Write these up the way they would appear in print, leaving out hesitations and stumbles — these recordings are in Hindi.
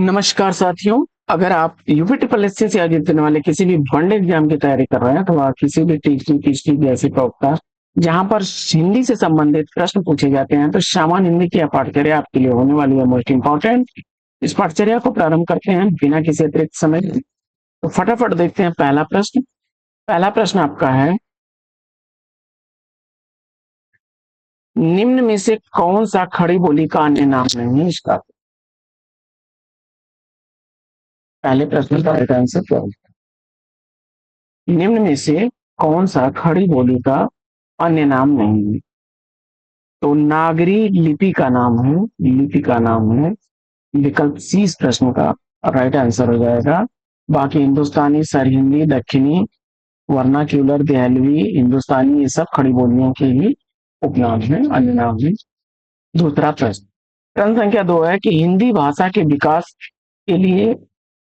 नमस्कार साथियों। अगर आप यूपी ट्रिपल एस से आगे देने वाले किसी भी वन एग्जाम की तैयारी कर रहे हैं तो आप किसी भी टीचिंग की ऐसी टॉप जहां पर हिंदी से संबंधित प्रश्न पूछे जाते हैं तो सामान्य हिंदी की यह पाठचर्या आपके लिए होने वाली है मोस्ट इंपॉर्टेंट। इस पाठचर्या को प्रारंभ करते हैं बिना किसी अतिरिक्त समय के। तो फटाफट देखते हैं पहला प्रश्न। पहला प्रश्न आपका है, निम्न में से कौन सा खड़ी बोली का अन्य नाम नहीं है इसका? पहले प्रश्न का राइट आंसर क्या होगा? निम्न में से कौन सा खड़ी बोली का अन्य नाम नहीं है? तो नागरी लिपि का नाम है, लिपि का नाम है। विकल्प सी इस प्रश्न का राइट आंसर हो जाएगा। बाकी हिंदुस्तानी, सरहिंदी, दक्षिणी, वर्नाक्यूलर, देहलवी, हिंदुस्तानी, ये सब खड़ी बोलियों के ही उपनाम है, अन्य नाम है। दूसरा प्रश्न, प्रश्न संख्या 2 है कि हिंदी भाषा के विकास के लिए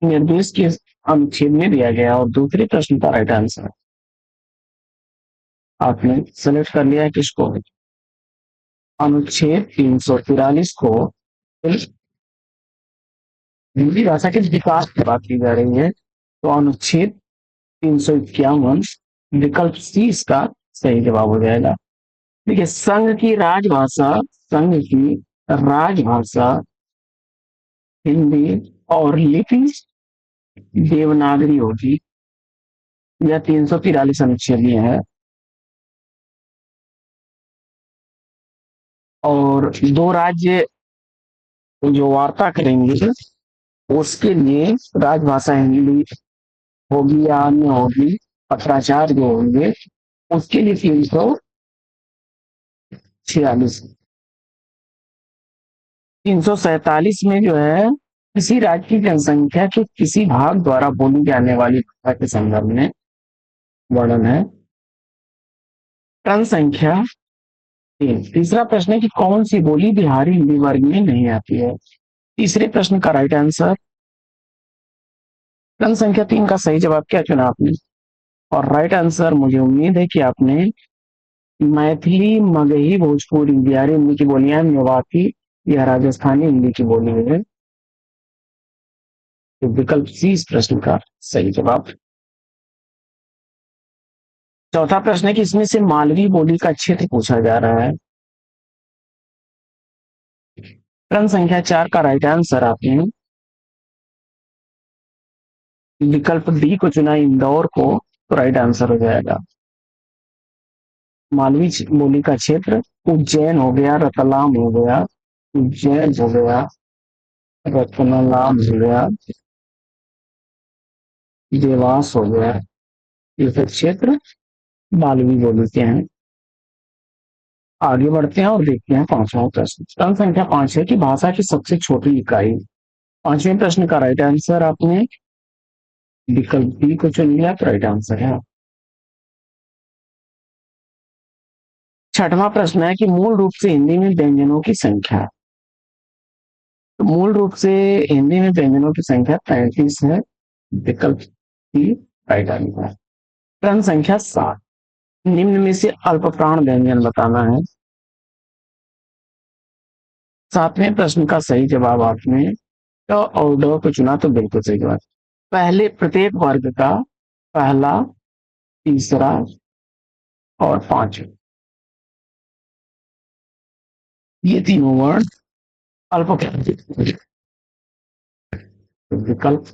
निर्देश किस अनुच्छेद में दिया गया? और दूसरे प्रश्न का राइट आंसर आपने सेलेक्ट कर लिया है किसको? अनुच्छेद 343 को। हिंदी भाषा के विकास की बात की जा रही है तो अनुच्छेद 351 विकल्प सी इसका सही जवाब हो जाएगा। देखिए, संघ की राजभाषा हिंदी और लिपि देवनागरी होगी। यह 343 अनुच्छेद में है। और दो राज्य जो वार्ता करेंगे उसके लिए राजभाषा हिंदी होगी या अन्य होगी, पत्राचार जो होंगे उसके लिए 346। 347 में जो है किसी राज्य की जनसंख्या के किसी भाग द्वारा बोली जाने वाली भाषा के संदर्भ में वर्णन है। टन संख्या 3। तीसरा प्रश्न है कि कौन सी बोली बिहारी हिंदी वर्ग में नहीं आती है? तीसरे प्रश्न का राइट आंसर टन संख्या 3 का सही जवाब क्या चुना आपने? और राइट आंसर मुझे उम्मीद है कि आपने मैथिली, मगही, भोजपुरी, बिहारी हिंदी की बोलियां, मेवाती या राजस्थानी हिंदी की बोली है। तो विकल्प सी इस प्रश्न का सही जवाब। चौथा प्रश्न है कि इसमें से मालवी बोली का क्षेत्र पूछा जा रहा है। प्रश्न संख्या 4 का राइट आंसर आपने विकल्प डी को चुना, इंदौर को, तो राइट आंसर हो जाएगा। मालवी बोली का क्षेत्र उज्जैन हो गया, रतलाम हो गया, उज्जैन हो गया, रतलाम हो गया, देवास हो गया, ये सब क्षेत्र मालवी बोली के हैं। आगे बढ़ते हैं और देखते हैं पांचवा प्रश्न। प्रश्न संख्या 5 है कि भाषा की सबसे छोटी इकाई। पांचवें प्रश्न का राइट आंसर आपने विकल्प बी को चुन लिया, तो राइट आंसर है। छठवां प्रश्न है कि मूल रूप से हिंदी में व्यंजनों की संख्या। तो मूल रूप से हिंदी में व्यंजनों की संख्या 35 है। विकल्प सी राइट आंसर। प्रश्न संख्या 7, निम्न में से अल्प प्राण व्यंजन बताना है। सातवें प्रश्न का सही जवाब आपने क और ड को चुना, तो बिल्कुल सही जवाब। पहले प्रत्येक वर्ग का पहला, तीसरा और पांचवा, ये तीनों वर्ण अल्प विकल्प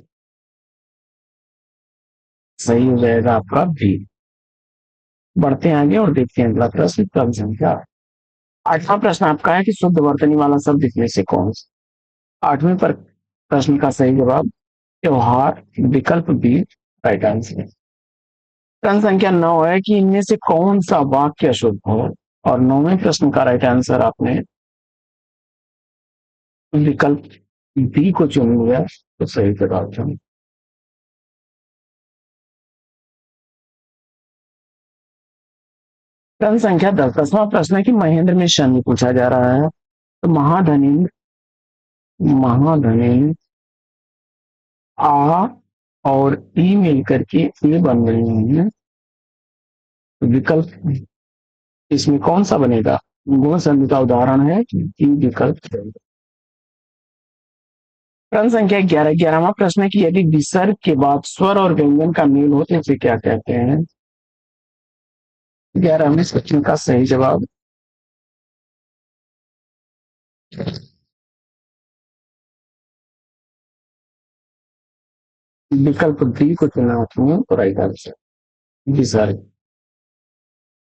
सही हो जाएगा आपका बी। बढ़ते हैं आगे और देखते हैं अगला प्रश्न। क्रम संख्या 8वां प्रश्न आपका है कि शुद्ध वर्तनी वाला शब्द इसमें से कौन सा? 8वें पर प्रश्न का सही जवाब त्योहार, विकल्प बी राइट आंसर। प्रश्न संख्या 9 है कि इनमें से कौन सा वाक्य शुद्ध है? और 9वें प्रश्न का राइट आंसर आपने विकल्प बी को चुन लिया, तो सही जवाब चुन। प्रश्न संख्या 10। 10वां प्रश्न है कि महेंद्र में शनि पूछा जा रहा है। तो महाधनिंद्र, महाधनिंद्र आ और ई मिलकर के ये बन रही हैं। विकल्प इसमें कौन सा बनेगा? गुण संधि का उदाहरण है, ई विकल्प। प्रश्न संख्या 11, 11वां प्रश्न है कि यदि विसर्ग के बाद स्वर और व्यंजन का मेल हो तो इसे क्या कहते हैं? 11वें प्रश्न का सही जवाब विकल्प डी को चुना आपने, तो राइट आंसर विसर्ग।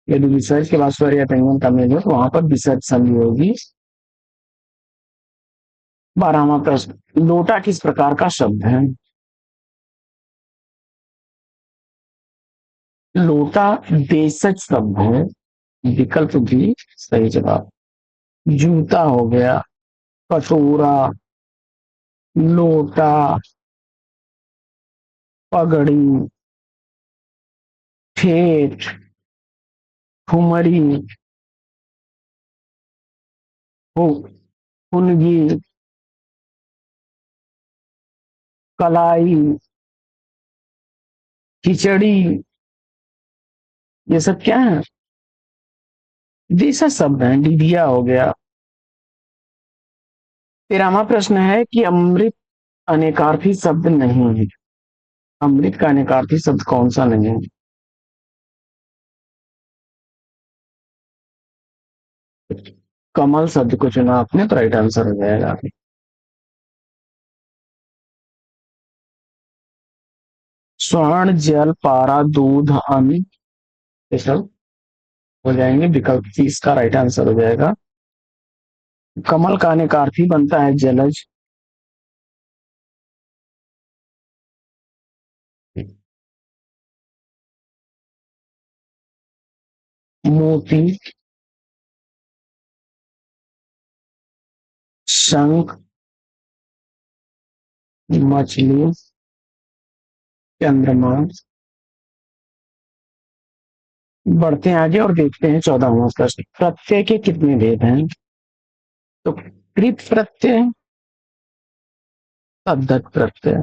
यदि विसर्ग के बाद स्वर या व्यंजन का मेल हो तो वहां पर विसर्ग संधि होगी। 12वां प्रश्न, लोटा किस प्रकार का शब्द है? लोटा देशज शब्द है, विकल्प भी सही जवाब। जूता हो गया, कटोरा, लोटा, पगड़ी, ठेठ, खुमरी, फुनगी, कलाई, खिचड़ी, ये सब क्या है? देशज शब्द है। डिबिया हो गया। 13वां प्रश्न है कि अमृत अनेकार्थी शब्द नहीं है। अमृत का अनेकार्थी शब्द कौन सा नहीं है? कमल शब्द को चुना आपने, तो राइट आंसर हो जाएगा। स्वर्ण, जल, पारा, दूध, अन्न, ये सब हो जाएंगे। विकल्प सी इसका राइट आंसर हो जाएगा। कमल का अनेकार्थी बनता है जलज। मोती, शंख, मछली, चंद्रमा। बढ़ते हैं आगे और देखते हैं 14वां प्रश्न। प्रत्यय के कितने भेद हैं? तो कृत प्रत्यय, तद्धित प्रत्यय,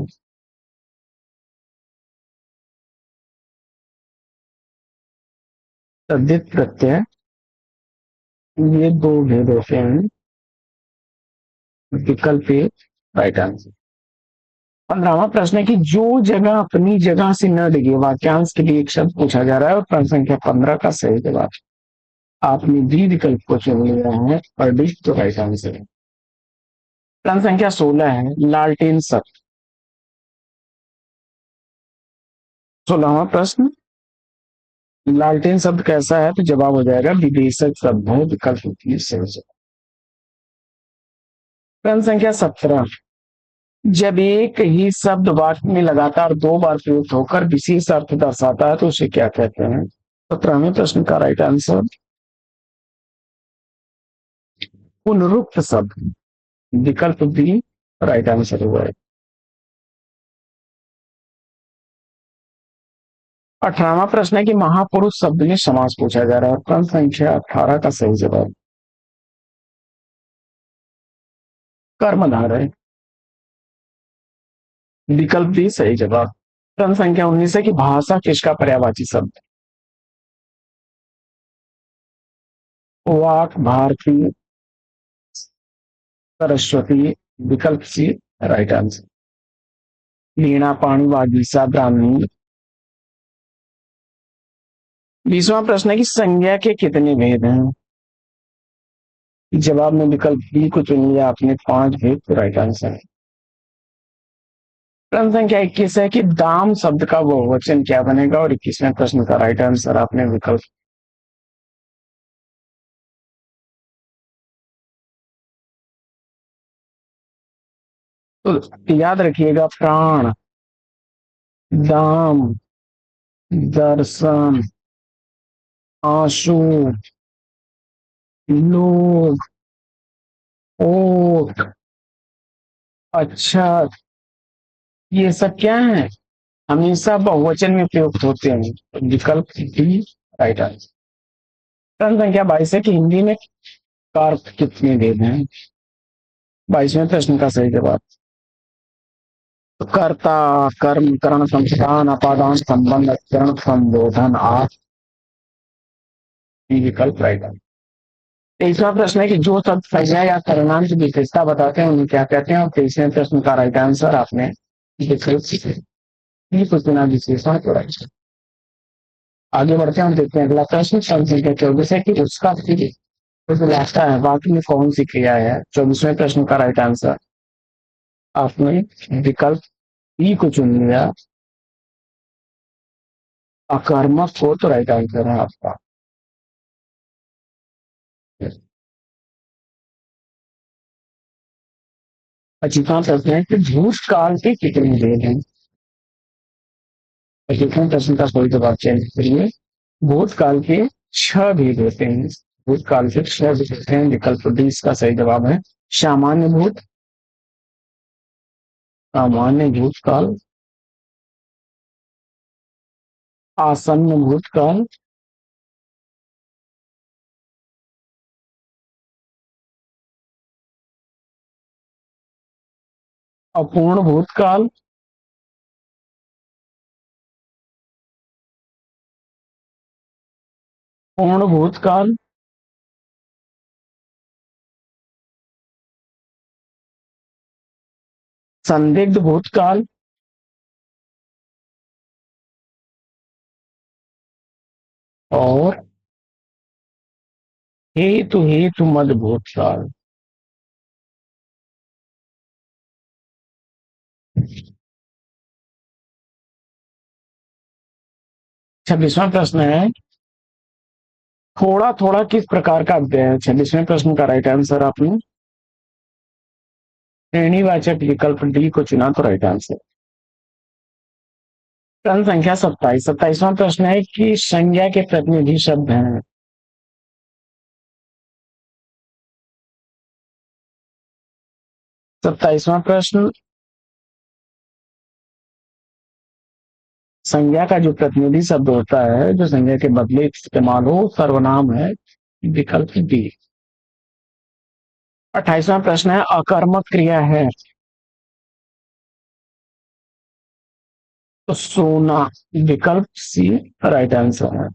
तद्धित प्रत्यय, ये दो भेद होते हैं। विकल्प ए राइट आंसर। 15वां प्रश्न है कि जो जगह अपनी जगह से न डिगे, वाक्यांश के लिए एक शब्द पूछा जा रहा है और प्रश्न संख्या 15 का सही जवाब आपने डी विकल्प को चुन लिया है और डी तो राइट आंसर है। प्रश्न संख्या 16 है लालटेन शब्द। 16वां प्रश्न, लालटेन शब्द कैसा है? तो जवाब हो जाएगा विदेशक शब्द है, विकल्प सही जवाब। प्रश्न संख्या 17, जब एक ही शब्द वाक्य में लगातार दो बार प्रयुक्त होकर विशेष अर्थ दर्शाता है तो उसे क्या कहते हैं? 17वें प्रश्न का राइट आंसर पुनरुक्त शब्द, विकल्प बी राइट आंसर हुआ है। 18वां प्रश्न है कि महापुरुष शब्द में समास पूछा जा रहा है। प्रश्न संख्या 18 का सही जवाब कर्मधारय, विकल्प बी सही जवाब। प्रश्न संख्या 19 है कि भाषा किसका पर्यायवाची शब्द? वाक, भारती, सरस्वती, विकल्प सी राइट आंसर। वीणा, पाणी, वागीसा, ब्राह्मणी। 20वां प्रश्न है कि संज्ञा के कितने भेद हैं? जवाब में विकल्प बी को चुन लिया आपने, 5 भेद तो राइट आंसर है। प्रश्न संख्या 21 है कि दाम शब्द का बहुवचन क्या बनेगा और 21वें प्रश्न का राइट आंसर आपने विकल्प तो याद रखिएगा, प्राण, दाम, दर्शन, आंसू, लोग, ओट, अच्छा, ये सब क्या है? हमेशा बहुवचन में प्रयुक्त होते हैं, तो विकल्प डी राइट आंसर। प्रश्न संख्या 22 है कि हिंदी में कार्प कितने भेद हैं? 22वें प्रश्न का सही जवाब तो कर्ता, कर्म, करण, संस्थान, अपादान, संबंध, चरण, संबोधन, आप विकल्प राइट आंसर। तेईसवां प्रश्न है कि जो शब्द संज्ञा या सर्वनाम की विशेषता बताते हैं उन्हें क्या कहते हैं। और तेईसवें प्रश्न का राइट आंसर आपने चुना विशेषण को राइट। आगे बढ़ते हैं और देखते हैं अगला प्रश्न संख्या 24 है कि उसका लास्ट है वाक्य में कौन सी क्रिया है। 24वें प्रश्न का राइट आंसर आपने विकल्प ई को चुन लिया, अकर्मक को, तो राइट आंसर है आपका। 25वां प्रश्न है कि भूतकाल के कितने भेद हैं। 25वें प्रश्न का सही जवाब चेंज करिए। भूतकाल के 6 भेद होते हैं। भूतकाल के 6 भेद होते हैं। विकल्प डी इसका सही जवाब है। सामान्य भूत, सामान्य भूतकाल, आसन्न भूतकाल, अपूर्ण भूतकाल, पूर्ण भूतकाल, संदिग्ध भूतकाल, और हेतु हेतु मद भूतकाल। 26वां प्रश्न है थोड़ा थोड़ा किस प्रकार का अव्यय है। 26वें प्रश्न का राइट आंसर आपने श्रेणीवाचक विकल्प डी को चुना, तो राइट आंसर। प्रश्न संख्या 27। 27वां प्रश्न है कि संज्ञा के प्रतिनिधि शब्द हैं। 27वां प्रश्न संज्ञा का जो प्रतिनिधि शब्द होता है, जो संज्ञा के बदले इस्तेमाल हो, सर्वनाम है। विकल्प डी। 28वां प्रश्न है अकर्मक क्रिया है तो सोना। विकल्प सी राइट आंसर है।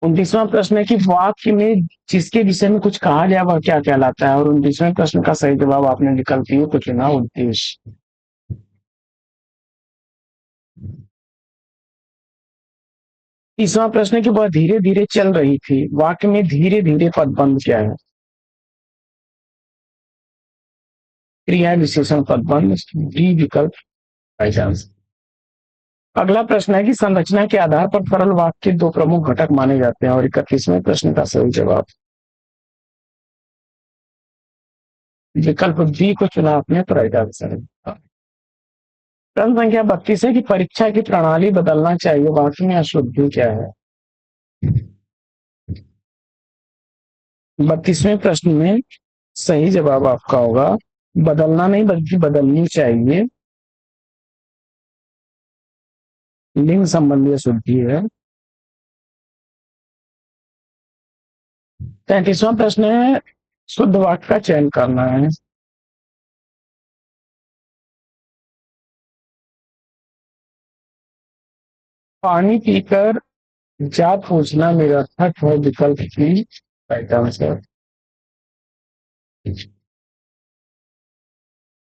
29वां प्रश्न है कि वाक्य में जिसके विषय में कुछ कहा गया वह क्या कहलाता है। और 29वें प्रश्न का सही जवाब आपने विकल्प यू को चुना, उद्देश्य। 30वां प्रश्न है कि वह धीरे धीरे चल रही थी। वाक्य में धीरे धीरे पदबंध क्या है। क्रिया विशेषण पदबंध, डी विकल्प राइट आंसर। अगला प्रश्न है कि संरचना के आधार पर सरल वाक्य के दो प्रमुख घटक माने जाते हैं। और 31वें प्रश्न का सही जवाब विकल्प बी को चुना आपने, तो राइट आंसर है। प्रश्न संख्या 32 है कि परीक्षा की प्रणाली बदलना चाहिए। वाक्य में अशुद्धि क्या है। 32वें प्रश्न में सही जवाब आपका होगा बदलना नहीं बल्कि बदलनी चाहिए। लिंग संबंधी अशुद्धि है। 33वां प्रश्न है शुद्ध वाक्य का चयन करना है। पानी पीकर जात पूछना निरर्थक है। विकल्प की राइट आंसर।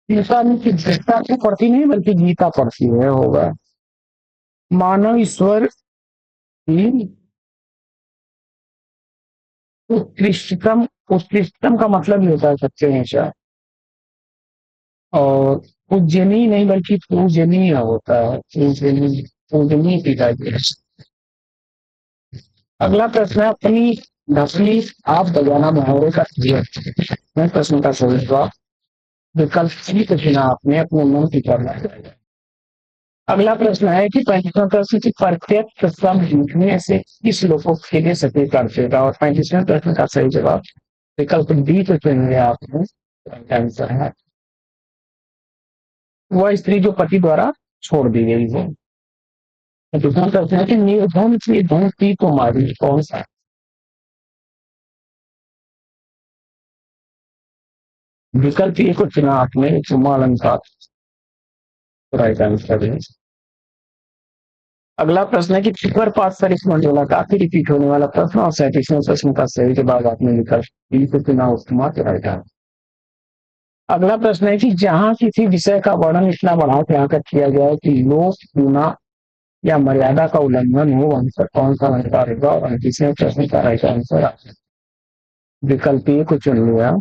गीता में की गीता की पढ़ती नहीं बल्कि गीता पढ़ती है होगा। मानव ईश्वर की उत्कृष्टतम, उत्कृष्टतम का मतलब ही होता है सबसे ऊंचा। और पूजनीय नहीं बल्कि पूजनीय होता है। पूजनीय, पूजनीय पिताजी। अगला प्रश्न है अपनी ढपली आप बजाना मुहावरे का प्रश्न का सही जवाब विकल्प सी को चुना आपने, अपने मन की करना है। अगला प्रश्न है कि 35वां प्रश्न की प्रत्येक शब्द लिखने से किस लोग को खेले सके कर देगा। और 35वें प्रश्न का सही जवाब विकल्प डी को चुन लिया आपने, आंसर है वह स्त्री जो पति द्वारा छोड़ दी गई है। दूसरा प्रश्न है कि निर्धन की धन को मारी कौन सा। विकल्प ए को चुना आपने, चुम्मा अलंकार, राइट आंसर है। अगला प्रश्न है कि पेपर पास पर इस मंडोला काफी रिपीट होने वाला प्रश्न और 37वें प्रश्न का सही जवाब आपने विकल्प बी को चुना उत्तमा तो राइट आंसर। अगला प्रश्न है कि जहां किसी विषय का वर्णन इतना बढ़ा के आकर किया गया है कि लोक सीमा या मर्यादा का उल्लंघन हो वहां पर कौन सा अधिकार होगा और 38वें प्रश्न का राइट आंसर विकल्प ए को चुन लिया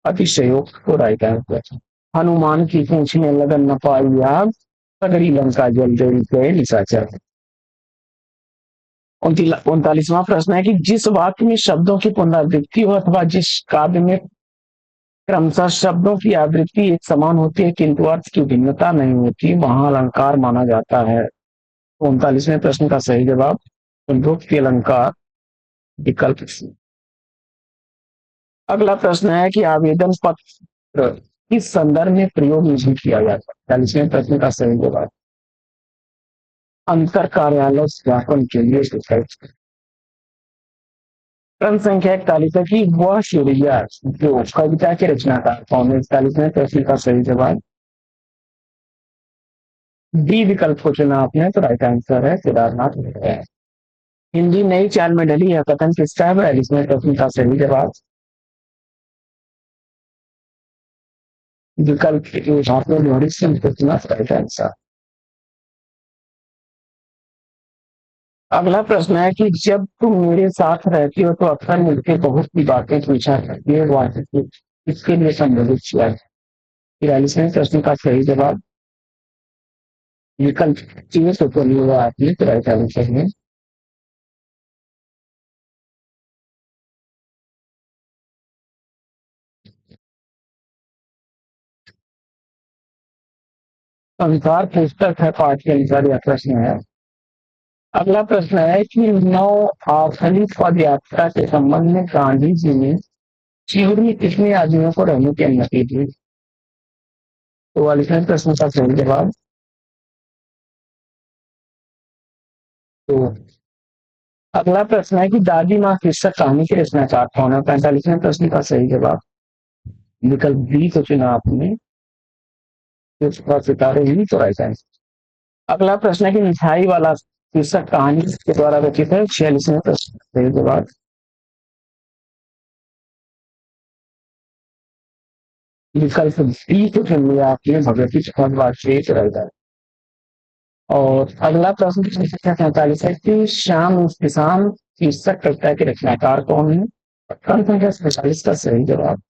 अतिशयोक्त को राइट आंसर। हनुमान की पूंछ में लगन न पाई आग सगरी लंका जल गई गए निशाचर। 39वां प्रश्न है कि जिस वाक्य में शब्दों की पुनरावृत्ति हो अथवा जिस काव्य में क्रमशः शब्दों की आवृत्ति एक समान होती है किंतु अर्थ की भिन्नता नहीं होती वहां अलंकार माना जाता है। 39वें प्रश्न का सही जवाब संयुक्त अलंकार विकल्प सी। अगला प्रश्न है कि आवेदन पत्र किस संदर्भ में प्रयोग नहीं किया जाता है। 40वें प्रश्न का सही जवाब अंतर कार्यालय ज्ञापन के लिए प्रश्न संख्या 41 है कि वह सूर्या जो कविता के रचनाकार कौन है। 41वें प्रश्न का सही जवाब डी विकल्प को चुना आपने तो राइट आंसर है केदारनाथ है। हिंदी नई चाल में ढली है कथन किसका है। 42वें प्रश्न का सही जवाब विकल्प लोहड़ी से चुना राइट आंसर। अगला प्रश्न है कि जब तुम मेरे साथ रहती हो तो अक्सर मिलकर बहुत सी बातें पूछा करती है वाक्य इसके लिए संबोधित किया है। 43वें प्रश्न का सही जवाब विकल्प चीज आपने तो राइट आंसर है। संसार पुस्तक है पाठ के अनुसार यह प्रश्न है। अगला प्रश्न है कि नौ आखिरी पद यात्रा के संबंध में गांधी जी ने शिविर में कितने आदमियों को रहने की अनुमति दी। 44वें प्रश्न का सही जवाब तो अगला प्रश्न है कि दादी माँ शीर्षक कहानी के रचनाकार कौन है। 45वें प्रश्न का सही जवाब विकल्प बी को चुना आपने सितारे ही तो राइट आंसर। अगला प्रश्न है कि मिठाई वाला शीर्षक कहानी के द्वारा रचित है। 46वें प्रश्न सही जवाब विकल्प बी को चुन लिया आपने भगवती चौथ वाजपेयी तो राइट आंसर। और अगला प्रश्न संख्या 47 है कि श्याम किसान शीर्षक कविता के रचनाकार कौन है। प्रश्न संख्या 47 का सही जवाब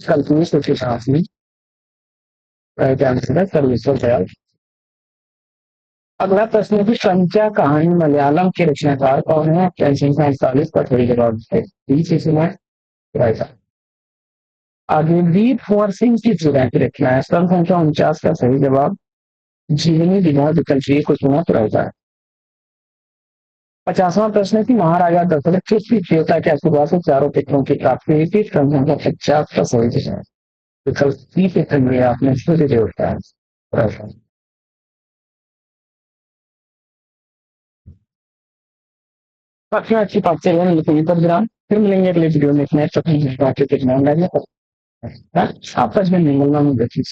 कल्पनीय सूची राइट आंसर है सर्वेश्वर दयाल। अगला प्रश्न है कि संख्या कहानी मलयालम के रचनाकार कौन है। संख्या 48 का सही जवाब है राइट। आगे वीर कुंवर सिंह की चुरा की रचना है। स्तंभ संख्या 49 का सही जवाब जीवनी विवाह विकल्प ए को चुना तो रहता है। 50वां प्रश्न है कि महाराजा दशरथ किस देवता के आशीर्वाद से चारों पुत्रों की प्राप्ति हुई थी। स्तंभ संख्या 50 का सही जवाब विकल्प सी पे चुन लिया आपने सूर्य देवता है। काफी अच्छी बात चल रही है लेकिन पर विराम फिर मिलेंगे अगले वीडियो में एक नए टॉपिक में आपस में मिलना में गति